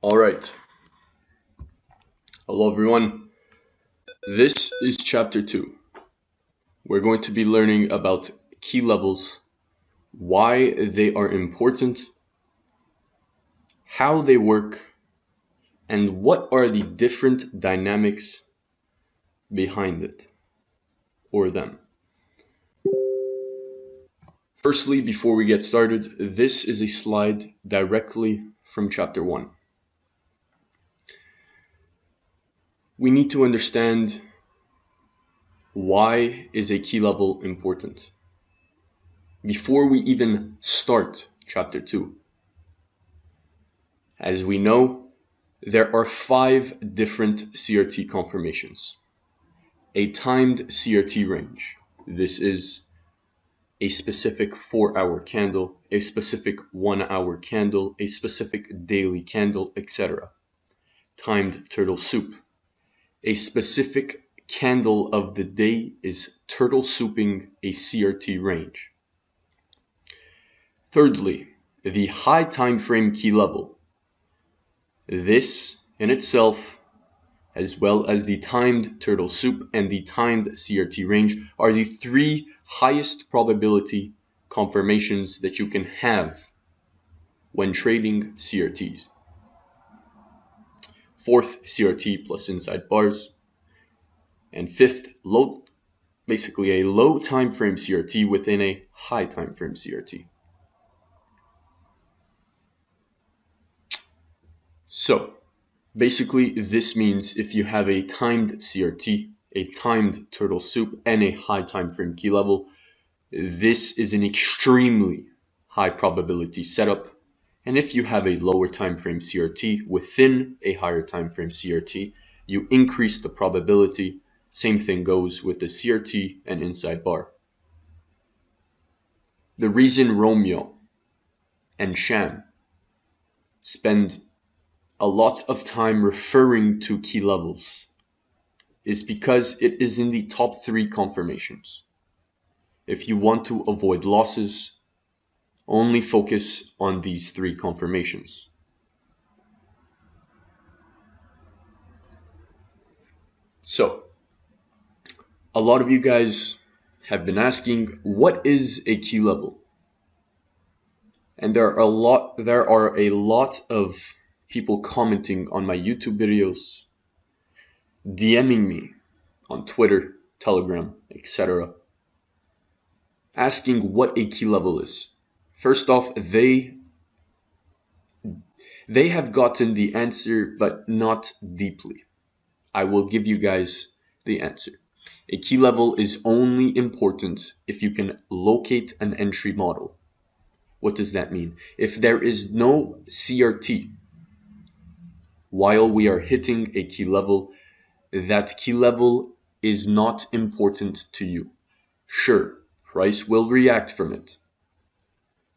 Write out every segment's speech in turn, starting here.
All right. Hello, everyone. This is chapter 2. We're going to be learning about key levels, why they are important, how they work, and what are the different dynamics behind it or them. Firstly, before we get started, this is a slide directly from chapter 1. We need to understand why is a key level important before we even start chapter 2. As we know, there are 5 different CRT conformations. A timed CRT range. This is a specific 4-hour candle, a specific 1-hour candle, a specific daily candle, etc. Timed turtle soup. A specific candle of the day is turtle souping a CRT range. Thirdly, the high time frame key level. This in itself, as well as the timed turtle soup and the timed CRT range, are the 3 highest probability conformations that you can have when trading CRTs. Fourth, CRT plus inside bars. And fifth, basically a low time frame CRT within a high time frame CRT. So, basically, this means if you have a timed CRT, a timed turtle soup, and a high time frame key level, this is an extremely high probability setup. And if you have a lower time frame CRT within a higher time frame CRT, you increase the probability. Same thing goes with the CRT and inside bar. The reason Romeo and Sham spend a lot of time referring to key levels is because it is in the top 3 conformations. If you want to avoid losses, only focus on these 3 conformations. So, a lot of you guys have been asking, what is a key level? And there are a lot of people commenting on my YouTube videos, DMing me on Twitter, Telegram, etc., asking what a key level is. First off, they have gotten the answer, but not deeply. I will give you guys the answer. A key level is only important if you can locate an entry model. What does that mean? If there is no CRT while we are hitting a key level, that key level is not important to you. Sure, price will react from it,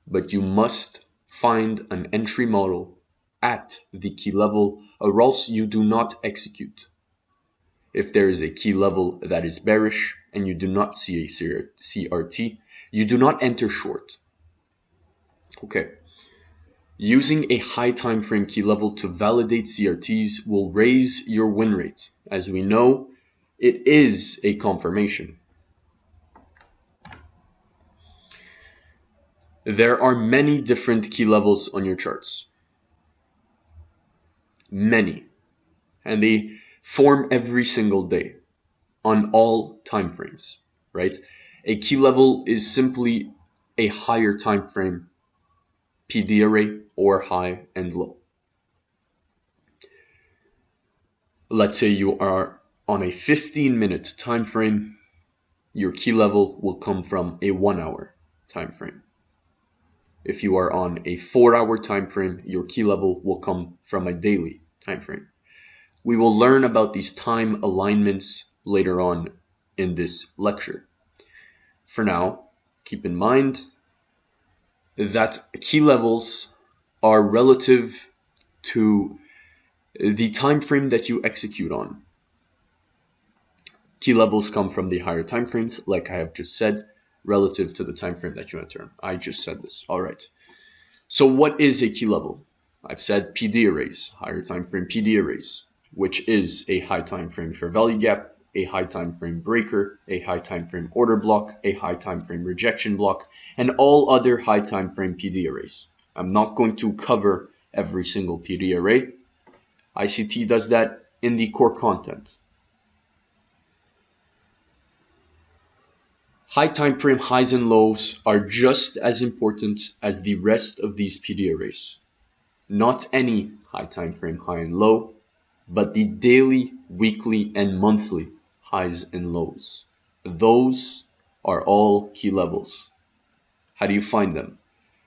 but you must find an entry model at the key level, or else you do not execute. If there is a key level that is bearish and you do not see a CRT, you do not enter short. Okay. Using a high time frame key level to validate CRTs will raise your win rate. As we know, it is a confirmation. There are many different key levels on your charts. Many. And they form every single day on all time frames, right? A key level is simply a higher time frame PD array or high and low. Let's say you are on a 15-minute time frame, your key level will come from a 1-hour time frame. If you are on a 4-hour time frame, your key level will come from a daily time frame. We will learn about these time alignments later on in this lecture. For now, keep in mind that key levels are relative to the time frame that you execute on. Key levels come from the higher time frames, like I have just said, relative to the time frame that you enter. I just said this. All right. So what is a key level? I've said PD arrays, higher time frame PD arrays, which is a high time frame fair value gap, a high time frame breaker, a high time frame order block, a high time frame rejection block, and all other high time frame PD arrays. I'm not going to cover every single PD array. ICT does that in the core content. High time frame highs and lows are just as important as the rest of these PD arrays. Not any high time frame high and low, but the daily, weekly, and monthly highs and lows. Those are all key levels. How do you find them?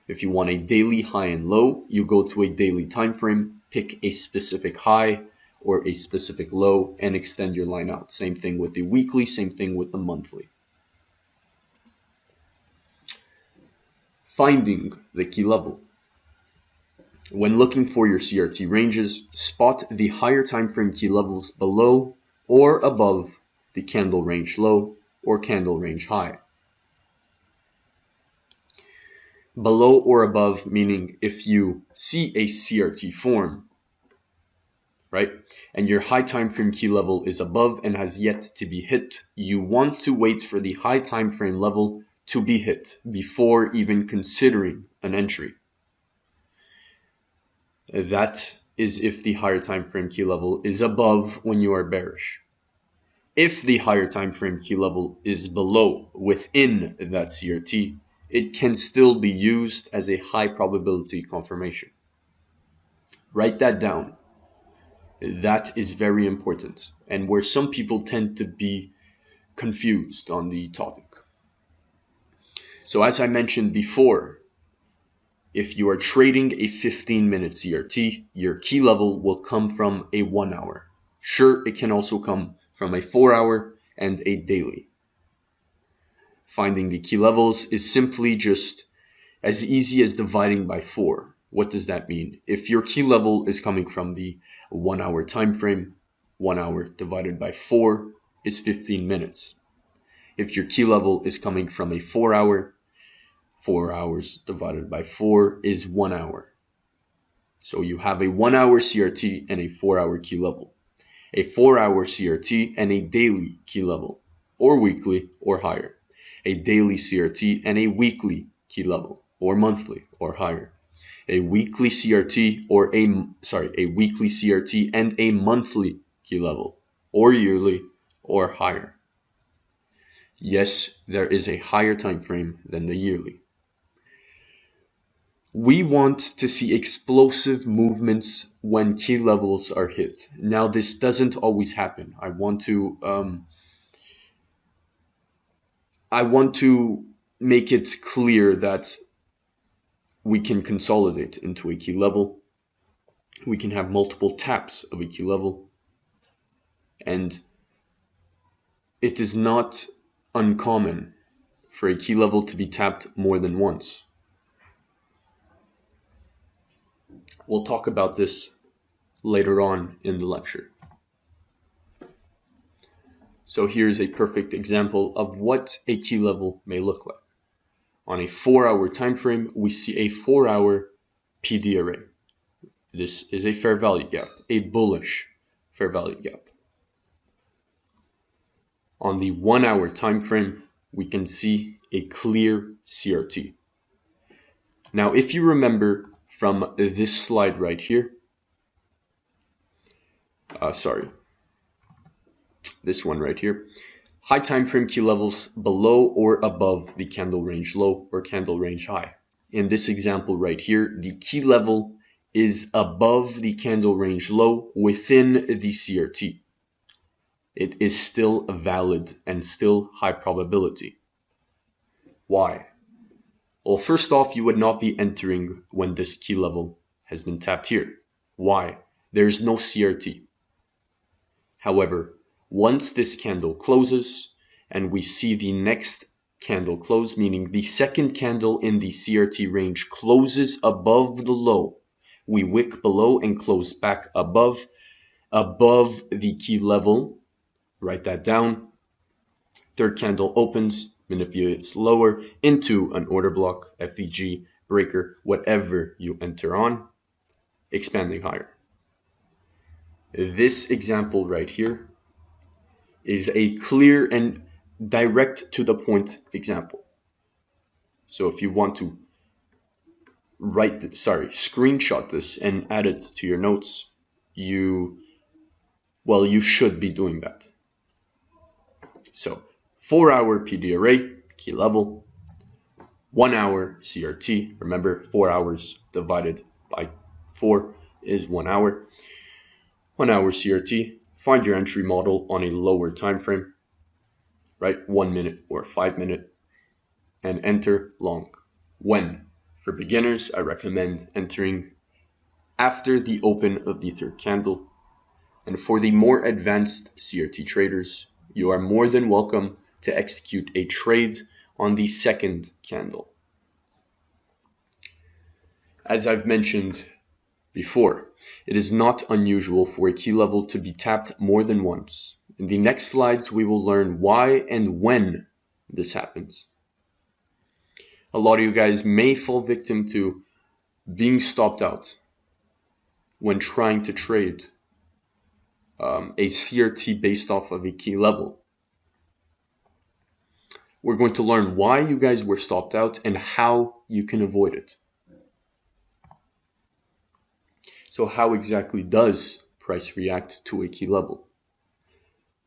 If you want a daily high and low, you go to a daily time frame, pick a specific high or a specific low, and extend your line out. Same thing with the weekly, same thing with the monthly. Finding the key level. When looking for your CRT ranges, spot the higher time frame key levels below or above the candle range low or candle range high. Below or above meaning if you see a CRT form, right, and your high time frame key level is above and has yet to be hit, you want to wait for the high time frame level to be hit before even considering an entry. That is if the higher time frame key level is above when you are bearish. If the higher time frame key level is below within that CRT, it can still be used as a high probability confirmation. Write that down. That is very important, and where some people tend to be confused on the topic. So as I mentioned before, if you are trading a 15-minute CRT, your key level will come from a 1 hour. Sure, it can also come from a 4 hour and a daily. Finding the key levels is simply just as easy as dividing by 4. What does that mean? If your key level is coming from the 1 hour time frame, 1 hour divided by 4 is 15 minutes. If your key level is coming from a 4 hour, 4 hours divided by 4 is 1 hour. So you have a 1 hour CRT and a 4 hour key level, a 4 hour CRT and a daily key level, or weekly or higher, a daily CRT and a weekly key level, or monthly or higher, a weekly CRT a weekly CRT and a monthly key level, or yearly or higher. Yes, there is a higher time frame than the yearly. We want to see explosive movements when key levels are hit. Now, this doesn't always happen. I want to make it clear that we can consolidate into a key level. We can have multiple taps of a key level. And it is not uncommon for a key level to be tapped more than once. We'll talk about this later on in the lecture. So here's a perfect example of what a key level may look like. On a 4 hour time frame, we see a 4 hour PD array. This is a fair value gap, a bullish fair value gap. On the 1 hour time frame, we can see a clear CRT. Now, if you remember from this slide right here, this one right here, high time frame key levels below or above the candle range low or candle range high. In this example right here, the key level is above the candle range low within the CRT. It is still valid and still high probability. Why? Well, first off, you would not be entering when this key level has been tapped here. Why? There is no CRT. However, once this candle closes and we see the next candle close, meaning the second candle in the CRT range closes above the low, we wick below and close back above the key level. Write that down. Third candle opens, manipulates lower into an order block, FVG, breaker, whatever you enter on. expanding higher. This example right here is a clear and direct to the point example. So if you want to screenshot this and add it to your notes, you should be doing that. So 4-hour PD array, key level, 1 hour CRT. Remember, 4 hours divided by 4 is 1 hour. 1 hour CRT. Find your entry model on a lower time frame, right? 1 minute or 5 minute, and enter long. When? For beginners, I recommend entering after the open of the third candle. And for the more advanced CRT traders, you are more than welcome to execute a trade on the second candle. As I've mentioned before, it is not unusual for a key level to be tapped more than once. In the next slides, we will learn why and when this happens. A lot of you guys may fall victim to being stopped when trying to trade a CRT based off of a key level. We're going to learn why you guys were stopped out and how you can avoid it. So how exactly does price react to a key level?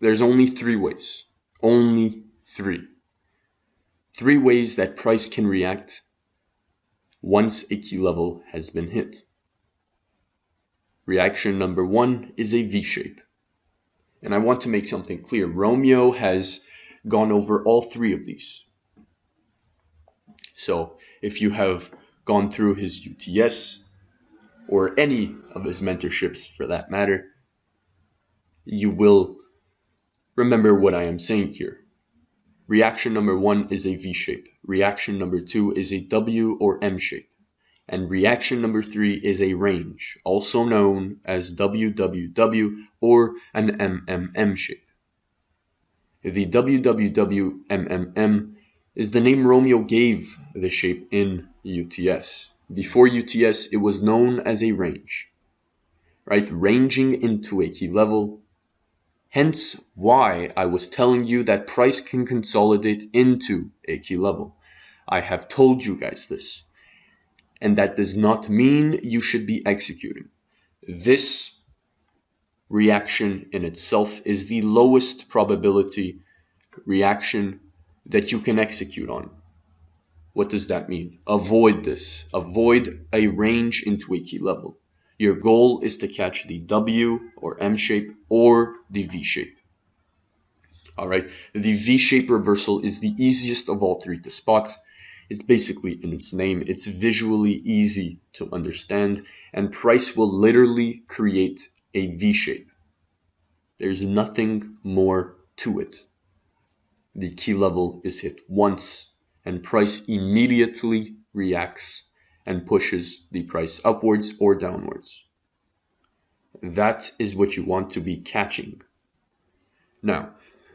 There's only 3 ways. Only 3. 3 ways that price can react once a key level has been hit. Reaction number 1 is a V-shape. And I want to make something clear. Romeo has gone over all 3 of these. So if you have gone through his UTS, or any of his mentorships for that matter, you will remember what I am saying here. Reaction number 1 is a V-shape. Reaction number 2 is a W or M shape. And reaction number 3 is a range, also known as WWW or an MMM shape. The WWW-MMM is the name Romeo gave the shape in UTS. Before UTS, it was known as a range, right? Ranging into a key level. Hence why I was telling you that price can consolidate into a key level. I have told you guys this. And that does not mean you should be executing. This reaction in itself is the lowest probability reaction that you can execute on. What does that mean? Avoid this. Avoid a range into a key level. Your goal is to catch the W or M shape or the V shape. All right. The V shape reversal is the easiest of all 3 to spot. It's basically in its name. It's visually easy to understand, and price will literally create a V shape. There's nothing more to it. The key level is hit once, and price immediately reacts and pushes the price upwards or downwards. That is what you want to be catching. Now,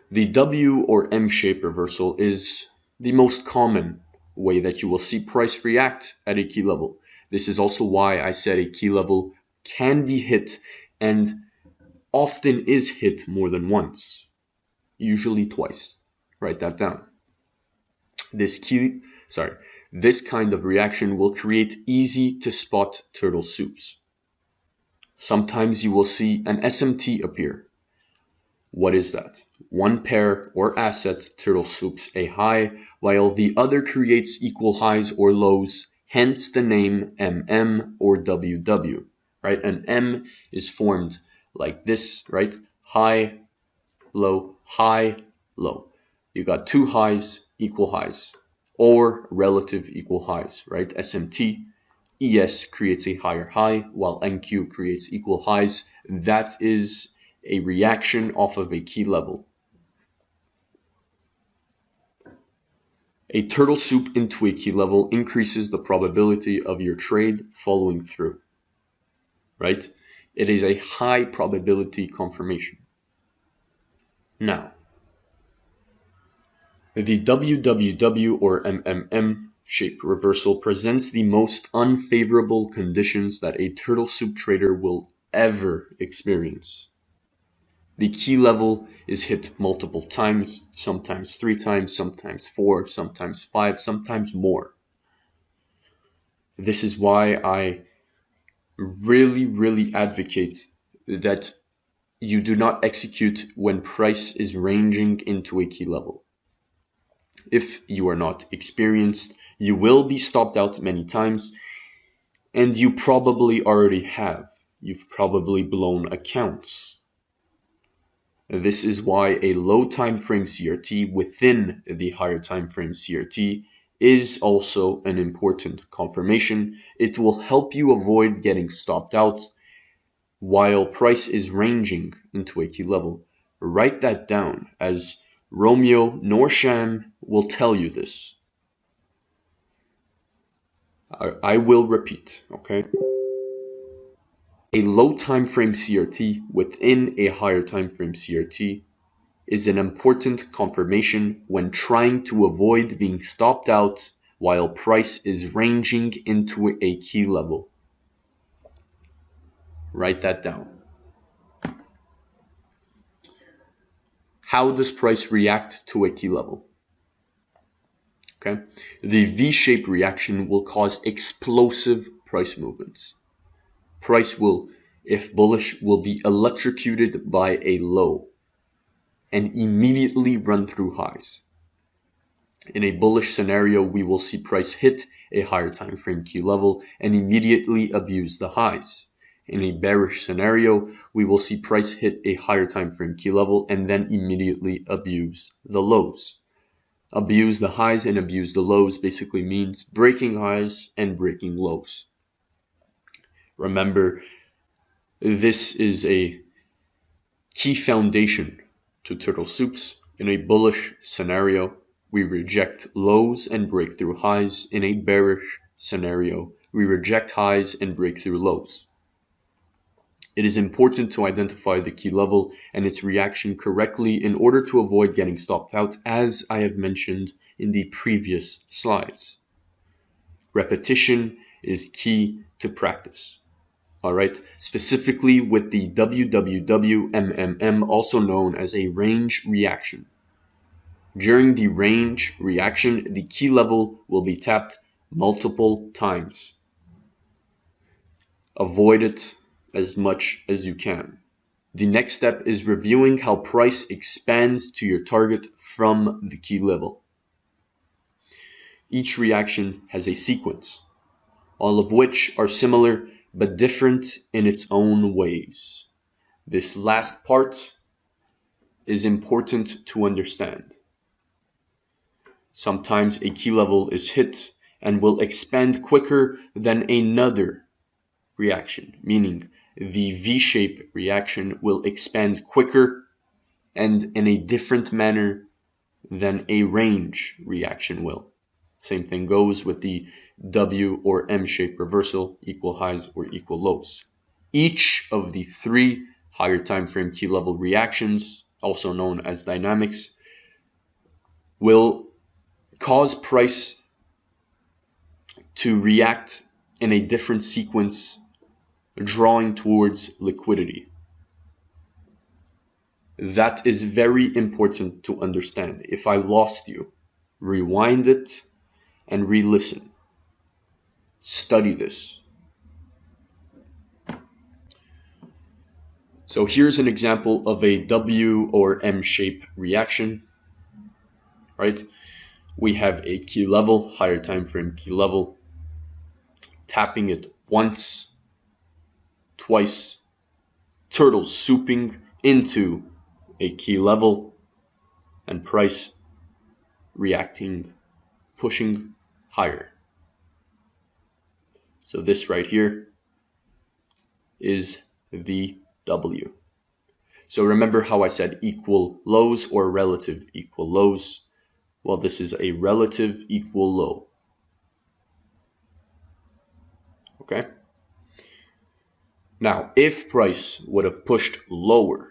the W or M shape reversal is the most common way that you will see price react at a key level. This is also why I said a key level can be hit and often is hit more than once, usually twice. Write that down. This kind of reaction will create easy to spot turtle soups. Sometimes you will see an SMT appear. What is that? One pair or asset turtle soups a high, while the other creates equal highs or lows, hence the name MM or WW, right? An M is formed like this, right? High, low, high, low. You got 2 highs, equal highs, or relative equal highs, right? SMT, ES creates a higher high, while NQ creates equal highs. That is a reaction off of a key level. A turtle soup into a key level increases the probability of your trade following through, right? It is a high probability confirmation. Now, the WWW or MMM shape reversal presents the most unfavorable conditions that a turtle soup trader will ever experience. The key level is hit multiple times, sometimes 3 times, sometimes 4, sometimes 5, sometimes more. This is why I really advocate that you do not execute when price is ranging into a key level. If you are not experienced, you will be stopped out many times, and you probably already have. You've probably blown accounts. This is why a low time frame CRT within the higher time frame CRT is also an important confirmation. It will help you avoid getting stopped out while price is ranging into a key level. Write that down, as Romeo Norsham will tell you this. I will repeat, okay? A low time frame CRT within a higher time frame CRT is an important confirmation when trying to avoid being stopped out while price is ranging into a key level. Write that down. How does price react to a key level? Okay, the V-shaped reaction will cause explosive price movements. Price will, if bullish, will be electrocuted by a low and immediately run through highs. In a bullish scenario, we will see price hit a higher time frame key level and immediately abuse the highs. In a bearish scenario, we will see price hit a higher time frame key level and then immediately abuse the lows. Abuse the highs and abuse the lows basically means breaking highs and breaking lows. Remember, this is a key foundation to turtle soups. In a bullish scenario, we reject lows and break through highs. In a bearish scenario, we reject highs and break through lows. It is important to identify the key level and its reaction correctly in order to avoid getting stopped out, as I have mentioned in the previous slides. Repetition is key to practice. All right, specifically with the WWWMMM, also known as a range reaction. During the range reaction, the key level will be tapped multiple times. Avoid it as much as you can. The next step is reviewing how price expands to your target from the key level. Each reaction has a sequence, all of which are similar but different in its own ways. This last part is important to understand. Sometimes a key level is hit and will expand quicker than another reaction, meaning the V-shape reaction will expand quicker and in a different manner than a range reaction will. Same thing goes with the W or M-shape reversal, equal highs or equal lows. Each of the 3 higher time frame key level reactions, also known as dynamics, will cause price to react in a different sequence, drawing towards liquidity. That is very important to understand. If I lost you, rewind it and re-listen. Study this. So here's an example of a W or M shape reaction, right? We have a key level, higher time frame key level, tapping it once, twice, turtle souping into a key level, and price reacting, pushing higher. So this right here is the W. So remember how I said equal lows or relative equal lows? Well, this is a relative equal low. Okay? Now, if price would have pushed lower,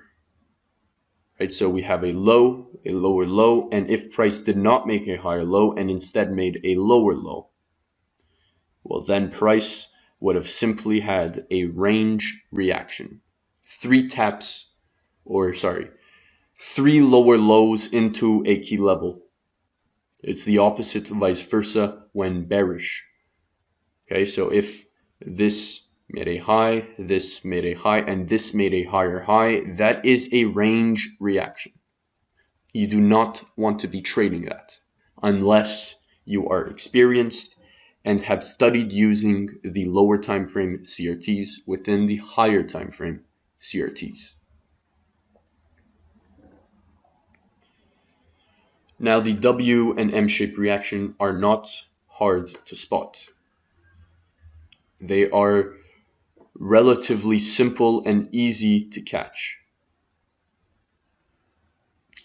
right? So we have a low, a lower low, and if price did not make a higher low and instead made a lower low, well, then price would have simply had a range reaction. Three lower lows into a key level. It's the opposite, vice versa, when bearish. Okay, so if this made a high, this made a high, and this made a higher high, that is a range reaction. You do not want to be trading that unless you are experienced and have studied using the lower time frame CRTs within the higher time frame CRTs. Now, the W and M-shaped reaction are not hard to spot. They are relatively simple and easy to catch.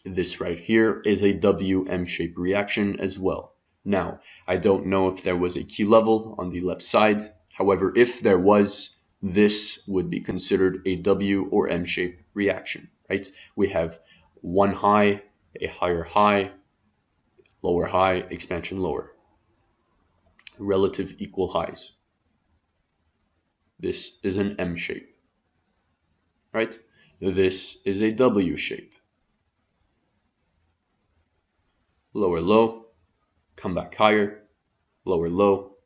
This right here is a WM-shaped reaction as well. Now, I don't know if there was a key level on the left side. However, if there was, this would be considered a W or M-shaped reaction, right? We have one high, a higher high, lower high, expansion lower. Relative equal highs. This is an M shape, right? This is a W shape. Lower low, come back higher, lower low,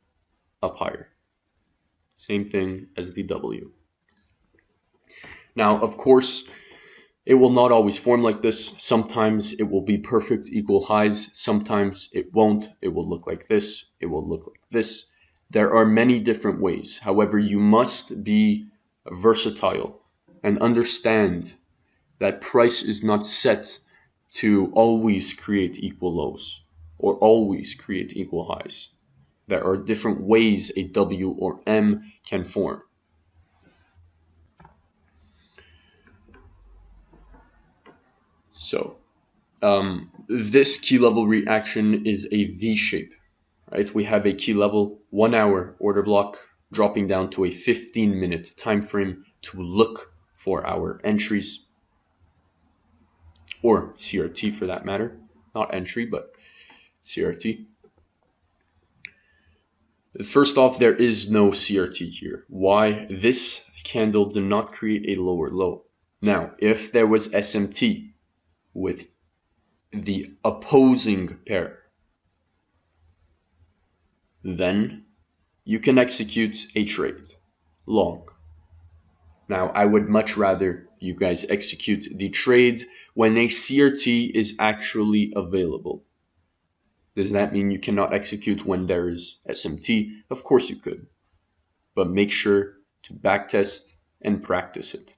up higher. Same thing as the W. Now, of course, it will not always form like this. Sometimes it will be perfect equal highs. Sometimes it won't. It will look like this. It will look like this. There are many different ways. However, you must be versatile and understand that price is not set to always create equal lows or always create equal highs. There are different ways a W or M can form. So this key level reaction is a V shape, right? We have a key level 1 hour order block dropping down to a 15-minute time frame to look for our entries, or CRT for that matter, not entry, but CRT. First off, there is no CRT here. Why? This candle did not create a lower low. Now, if there was SMT with the opposing pair, then you can execute a trade long. Now, I would much rather you guys execute the trade when a CRT is actually available. Does that mean you cannot execute when there is SMT? Of course you could, but make sure to backtest and practice it.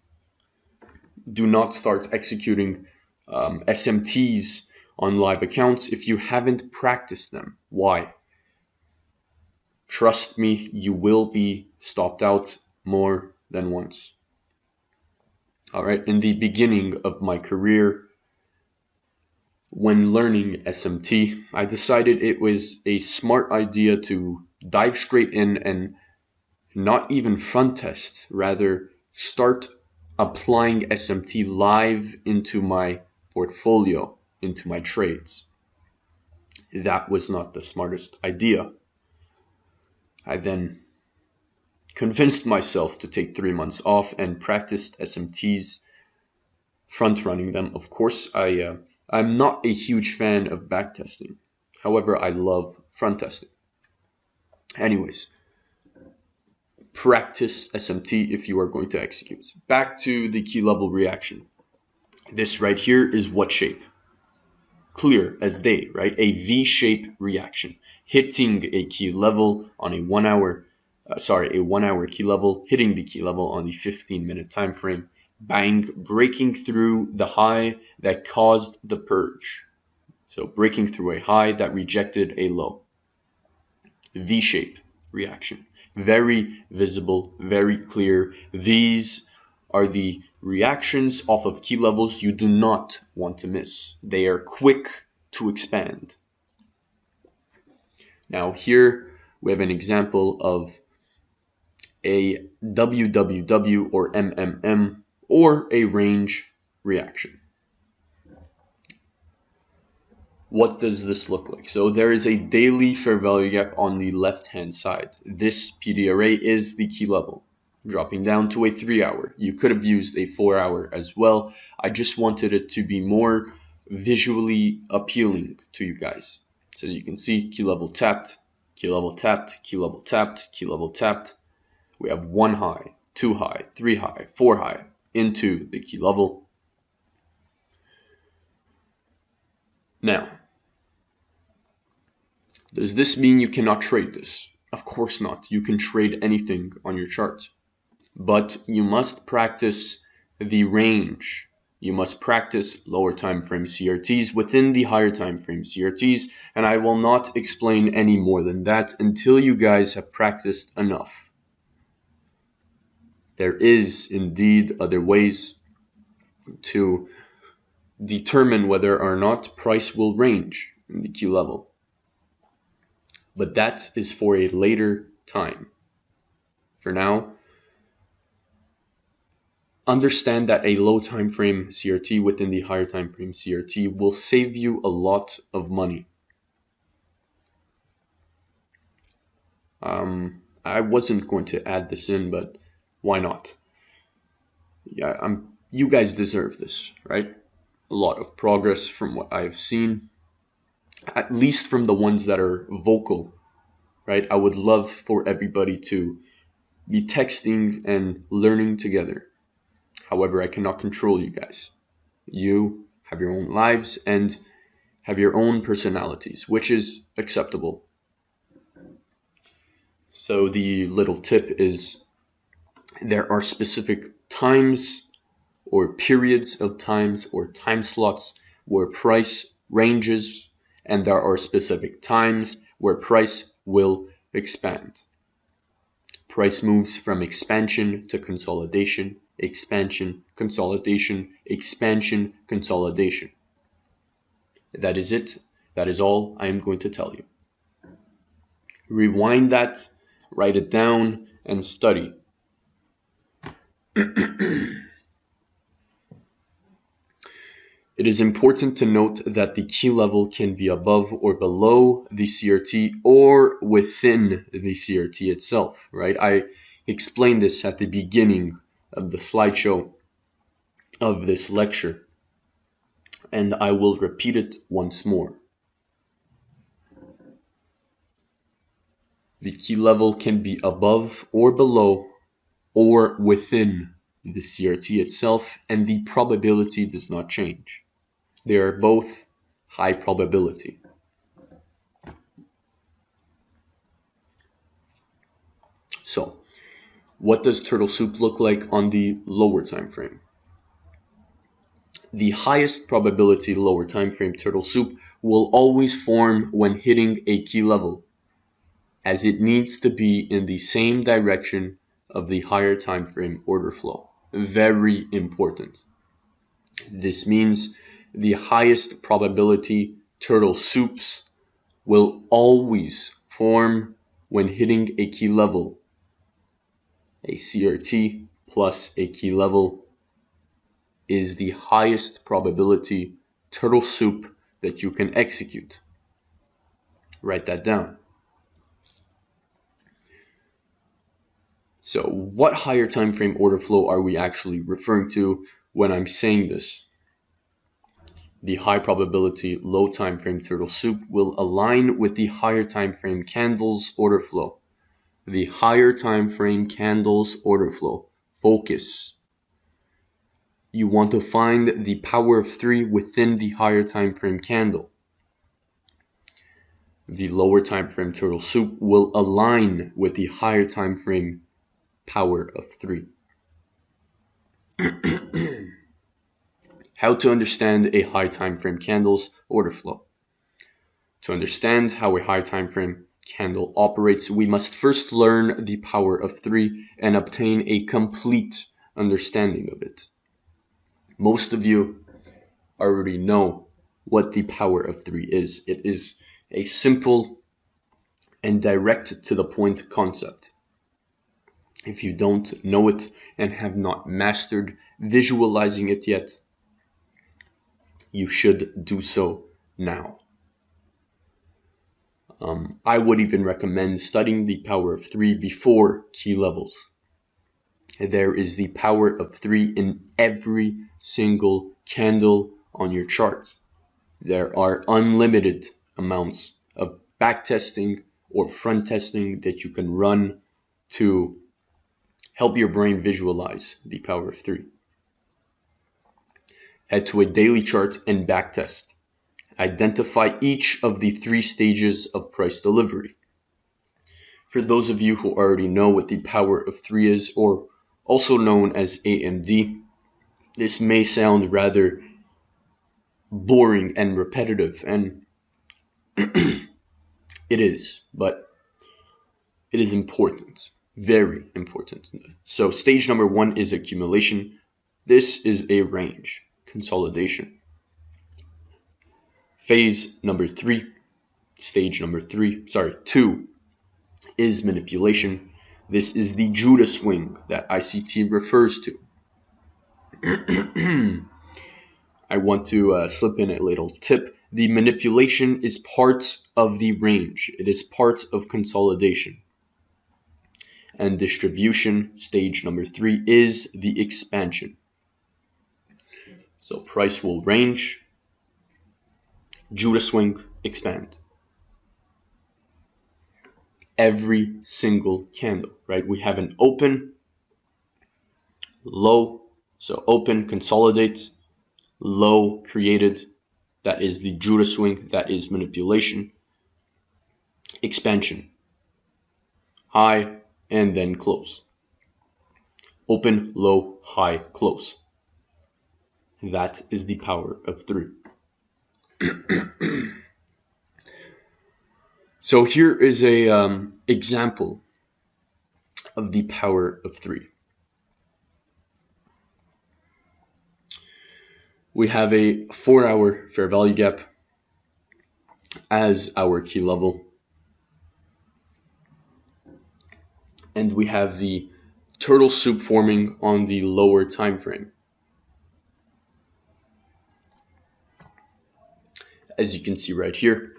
Do not start executing SMTs on live accounts if you haven't practiced them. Why? Trust me, you will be stopped out more than once. All right, in the beginning of my career, when learning SMT, I decided it was a smart idea to dive straight in and not even front test, rather start applying SMT live into my portfolio, into my trades. That was not the smartest idea. I then convinced myself to take 3 months off and practiced SMTs, front running them. Of course, I'm not a huge fan of backtesting. However, I love front testing. Anyways, practice SMT if you are going to execute. Back to the key level reaction. This right here is what shape? Clear as day, right? A V-shape reaction, hitting a key level on a 1 hour key level, hitting the key level on the 15-minute time frame, bang, breaking through the high that caused the purge. So breaking through a high that rejected a low. V-shape reaction. Very visible, very clear. These are the reactions off of key levels you do not want to miss. They are quick to expand. Now here we have an example of a WWW or MMM or a range reaction. what does this look like? So there is a daily fair value gap on the left-hand side. This PD array is the key level, dropping down to a 3-hour. You could have used a 4-hour as well. I just wanted it to be more visually appealing to you guys. So you can see key level tapped, key level tapped, key level tapped, key level tapped. We have 1 high, 2 high, 3 high, 4 high into the key level. Now, does this mean you cannot trade this? Of course not. You can trade anything on your chart. But you must practice the range. You must practice lower time frame CRTs within the higher time frame CRTs, and I will not explain any more than that until you guys have practiced enough. There is indeed other ways to determine whether or not price will range in the key level, but that is for a later time. For now, understand that a low time frame CRT within the higher time frame CRT will save you a lot of money. I wasn't going to add this in, but why not? Yeah, you guys deserve this, right? A lot of progress from what I've seen, at least from the ones that are vocal, right? I would love for everybody to be texting and learning together. However, I cannot control you guys. You have your own lives and have your own personalities, which is acceptable. So the little tip is there are specific times or periods of times or time slots where price ranges, and there are specific times where price will expand. Price moves from expansion to consolidation, expansion, consolidation, expansion, consolidation. That is it. That is all I am going to tell you. Rewind that, write it down, and study. It is important to note that the key level can be above or below the CRT or within the CRT itself, right? I explained this at the beginning of the slideshow of this lecture, and I will repeat it once more. The key level can be above or below or within the CRT itself, and the probability does not change. They are both high probability. So, what does turtle soup look like on the lower time frame? The highest probability lower time frame turtle soup will always form when hitting a key level, as it needs to be in the same direction of the higher time frame order flow. Very important. This means the highest probability turtle soups will always form when hitting a key level, a CRT plus a key level is the highest probability turtle soup that you can execute. Write that down. So what higher time frame order flow are we actually referring to when I'm saying this? The high probability low time frame turtle soup will align with the higher time frame candles order flow. The higher time frame candles order flow. Focus. You want to find the power of 3 within the higher time frame candle. The lower time frame turtle soup will align with the higher time frame power of 3. How to understand a high time frame candle's order flow. To understand how a high time frame candle operates, we must first learn the power of 3 and obtain a complete understanding of it. Most of you already know what the power of 3 is. It is a simple and direct to the point concept. If you don't know it and have not mastered visualizing it yet, you should do so now. I would even recommend studying the power of 3 before key levels. There is the power of 3 in every single candle on your chart. There are unlimited amounts of backtesting or front testing that you can run to help your brain visualize the power of 3. Head to a daily chart and backtest. Identify each of the 3 stages of price delivery. For those of you who already know what the power of 3 is, or also known as AMD, this may sound rather boring and repetitive, and it is, but it is important, very important. So stage number 1 is accumulation. This is a range, consolidation. Phase number 3, stage number 2 is manipulation. This is the Judah swing that ICT refers to. I want to slip in a little tip. The manipulation is part of the range. It is part of consolidation. And distribution, stage number 3, is the expansion. So price will range, Judah swing, expand. Every single candle, right? We have an open, low, so open, consolidate, low created, that is the Judah swing, that is manipulation, expansion, high, and then close. Open, low, high, close. That is the power of 3. So here is a example of the power of 3. We have a 4-hour fair value gap as our key level. And we have the turtle soup forming on the lower time frame. As you can see right here,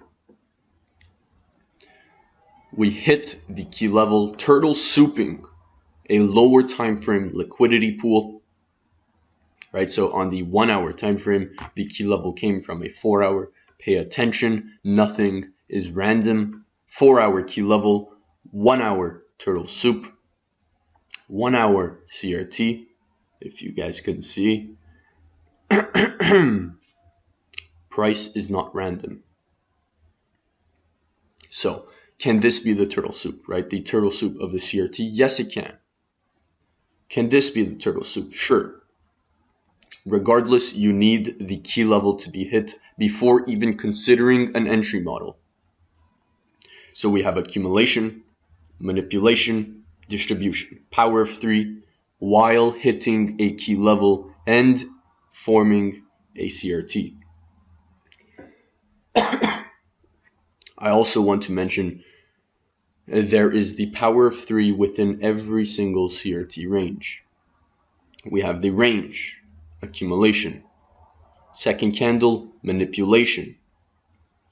we hit the key level, turtle souping a lower time frame liquidity pool. Right, so on the 1-hour time frame, the key level came from a 4-hour. Pay attention, nothing is random. 4-hour key level, 1-hour turtle soup, 1-hour CRT, if you guys can see. Price is not random. So, can this be the turtle soup, right? The turtle soup of the CRT? Yes, it can. Can this be the turtle soup? Sure. Regardless, you need the key level to be hit before even considering an entry model. So we have accumulation, manipulation, distribution, power of 3, while hitting a key level and forming a CRT. I also want to mention there is the power of 3 within every single CRT range. We have the range, accumulation, second candle, manipulation.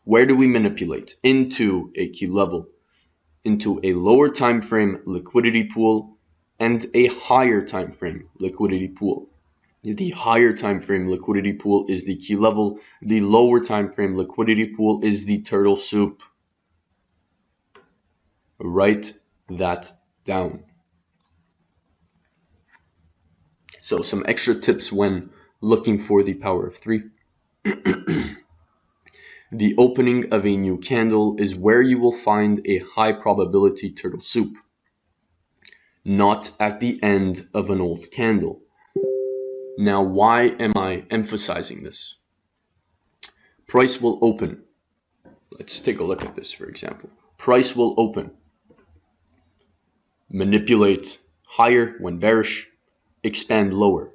Where do we manipulate? Into a key level, into a lower time frame liquidity pool and a higher time frame liquidity pool. The higher time frame liquidity pool is the key level. The lower time frame liquidity pool is the turtle soup. Write that down. So some extra tips when looking for the power of 3. The opening of a new candle is where you will find a high probability turtle soup, not at the end of an old candle. Now, why am I emphasizing this? Price will open. Let's take a look at this, for example. Price will open, manipulate higher when bearish, expand lower.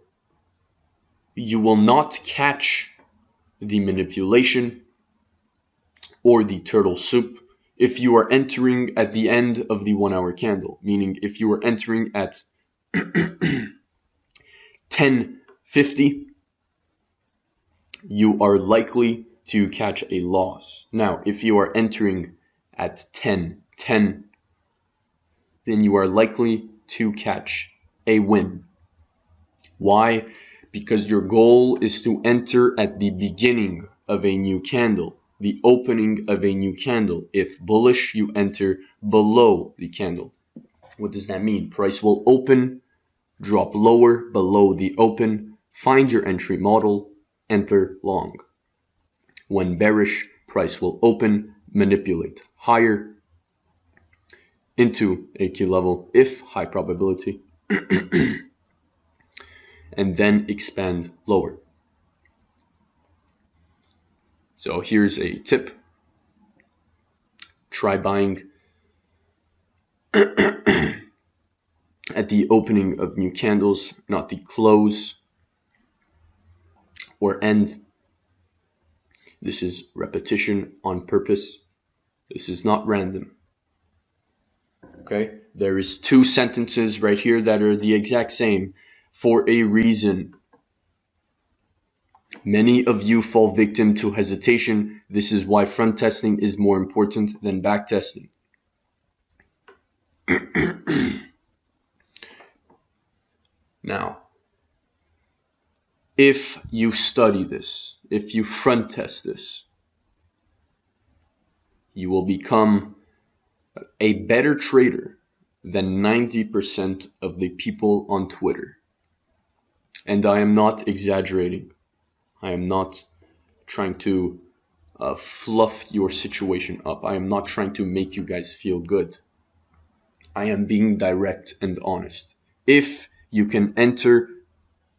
You will not catch the manipulation or the turtle soup if you are entering at the end of the 1-hour candle, meaning if you are entering at 10:50, you are likely to catch a loss. Now, if you are entering at 10, then you are likely to catch a win. Why? Because your goal is to enter at the beginning of a new candle, the opening of a new candle. If bullish, you enter below the candle. What does that mean? Price will open, drop lower below the open, find your entry model, enter long. When bearish, price will open, manipulate higher into a key level if high probability, and then expand lower. So here's a tip. Try buying at the opening of new candles, not the close or end. This is repetition on purpose. This is not random. Okay? There is 2 sentences right here that are the exact same for a reason. Many of you fall victim to hesitation. This is why front testing is more important than back testing. Now, if you study this, if you front test this, you will become a better trader than 90% of the people on Twitter. And I am not exaggerating. I am not trying to fluff your situation up. I am not trying to make you guys feel good. I am being direct and honest. If you can enter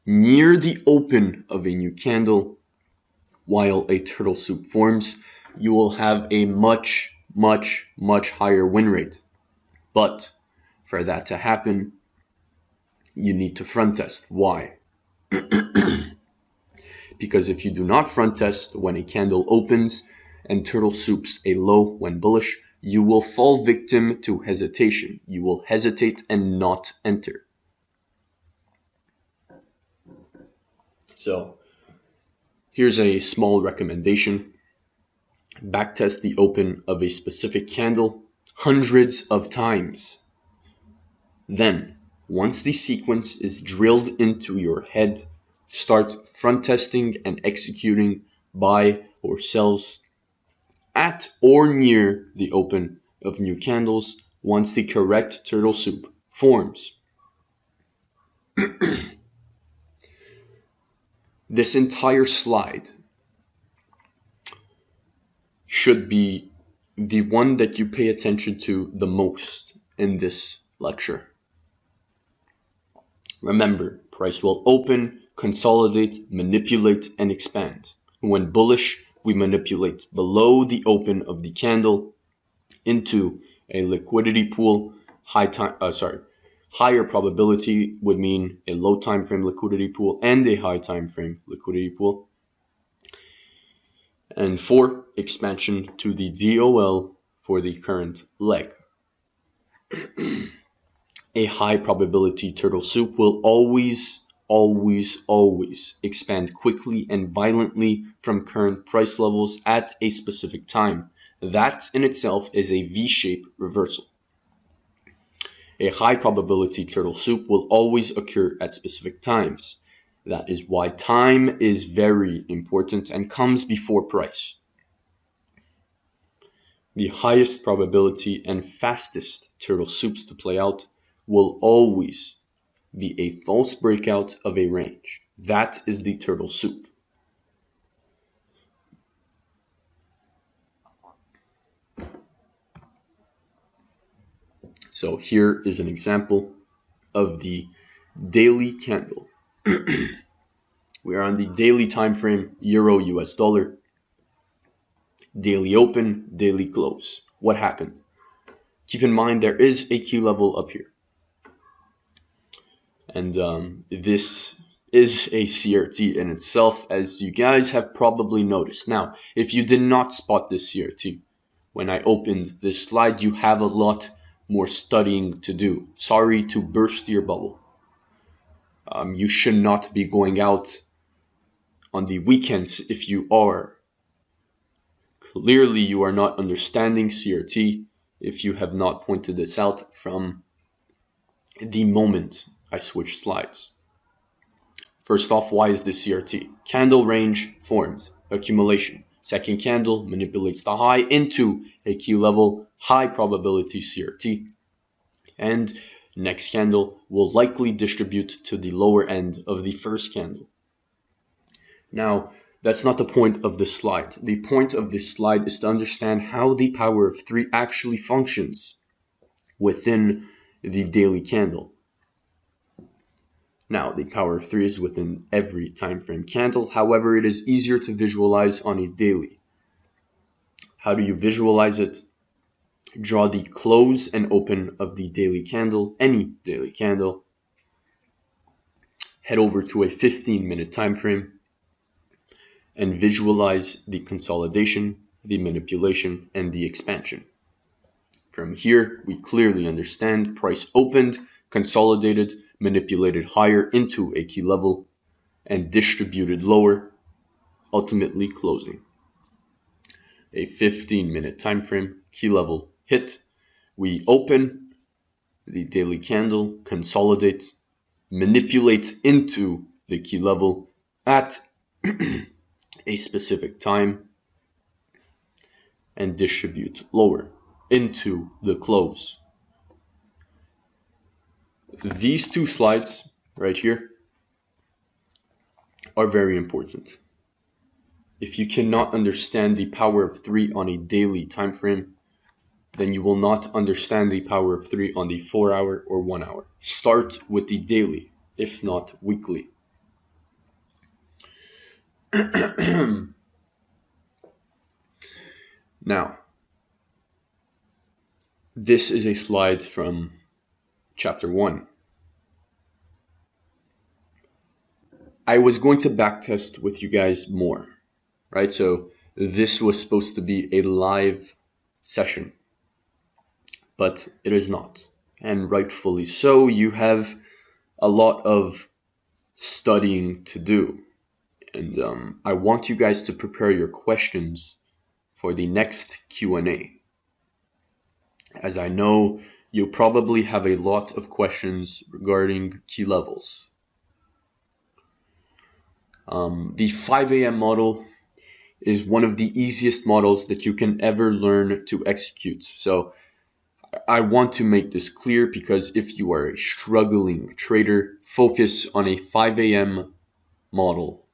near the open of a new candle while a turtle soup forms, you will have a much higher win rate. But for that to happen, you need to front test. Why? Because if you do not front test when a candle opens and turtle soups a low when bullish, you will fall victim to hesitation. You will hesitate and not enter. So here's a small recommendation. Backtest the open of a specific candle hundreds of times. Then, once the sequence is drilled into your head, start front testing and executing buy or sells at or near the open of new candles once the correct turtle soup forms. This entire slide should be the one that you pay attention to the most in this lecture. Remember, price will open, consolidate, manipulate, and expand. When bullish, we manipulate below the open of the candle into a liquidity pool. Higher probability would mean a low time frame liquidity pool and a high time frame liquidity pool. And 4, expansion to the DOL for the current leg. A high probability turtle soup will always expand quickly and violently from current price levels at a specific time. That in itself is a V-shape reversal. A high probability turtle soup will always occur at specific times. That is why time is very important and comes before price. The highest probability and fastest turtle soups to play out will always be a false breakout of a range. That is the turtle soup. So here is an example of the daily candle. We are on the daily time frame, Euro US dollar. Daily open, daily close. What happened? Keep in mind there is a key level up here. And this is a CRT in itself, as you guys have probably noticed. Now, if you did not spot this CRT when I opened this slide, you have a lot more studying to do. Sorry to burst your bubble. You should not be going out on the weekends if you are Clearly, you are not understanding CRT if you have not pointed this out from the moment I switch slides. First off, why is this CRT? Candle range formed, accumulation. Second candle manipulates the high into a key level, high probability CRT. And next candle will likely distribute to the lower end of the first candle. Now, that's not the point of this slide. The point of this slide is to understand how the power of 3 actually functions within the daily candle. Now, the power of 3 is within every time frame candle. However, it is easier to visualize on a daily. How do you visualize it? Draw the close and open of the daily candle, any daily candle. Head over to a 15-minute time frame and visualize the consolidation, the manipulation, and the expansion. From here, we clearly understand price opened, consolidated, manipulated higher into a key level, and distributed lower, ultimately closing. A 15-minute time frame, key level hit. We open the daily candle, consolidate, manipulate into the key level at a specific time, and distribute lower into the close. These two slides right here are very important. If you cannot understand the power of 3 on a daily time frame, then you will not understand the power of 3 on the 4-hour or 1-hour. Start with the daily, if not weekly. Now, this is a slide from chapter 1. I was going to backtest with you guys more, right? So this was supposed to be a live session, but it is not. And rightfully so. You have a lot of studying to do. And I want you guys to prepare your questions for the next Q&A. As I know, you'll probably have a lot of questions regarding key levels. The 5 a.m. model is one of the easiest models that you can ever learn to execute. So I want to make this clear because if you are a struggling trader, focus on a 5 a.m. model,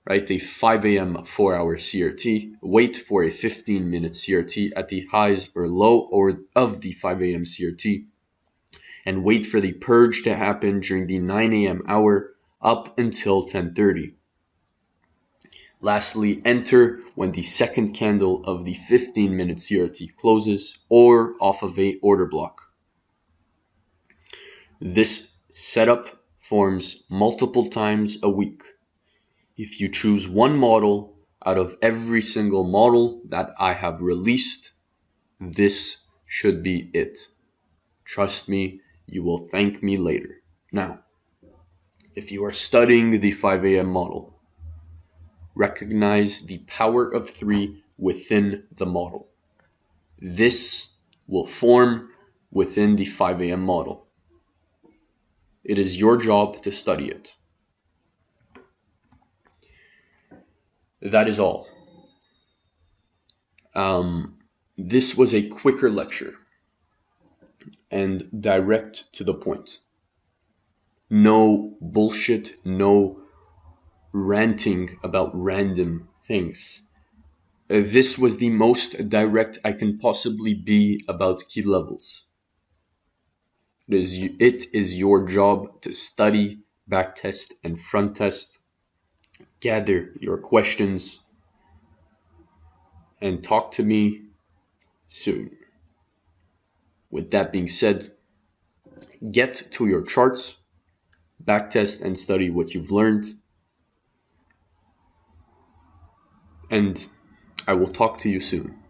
right? A 5 a.m. 4-hour CRT. Wait for a 15-minute CRT at the highs or low or of the 5 a.m. CRT. And wait for the purge to happen during the 9 a.m. hour up until 10:30. Lastly, enter when the second candle of the 15-minute CRT closes or off of a order block. This setup forms multiple times a week. If you choose one model out of every single model that I have released, this should be it. Trust me, you will thank me later. Now, if you are studying the 5 a.m. model, recognize the power of 3 within the model. This will form within the 5 a.m. model. It is your job to study it. That is all. This was a quicker lecture and direct to the point. No bullshit, no ranting about random things. This was the most direct I can possibly be about key levels. It is your job to study, backtest, and front test. Gather your questions and talk to me soon. With that being said, get to your charts, backtest and study what you've learned, and I will talk to you soon.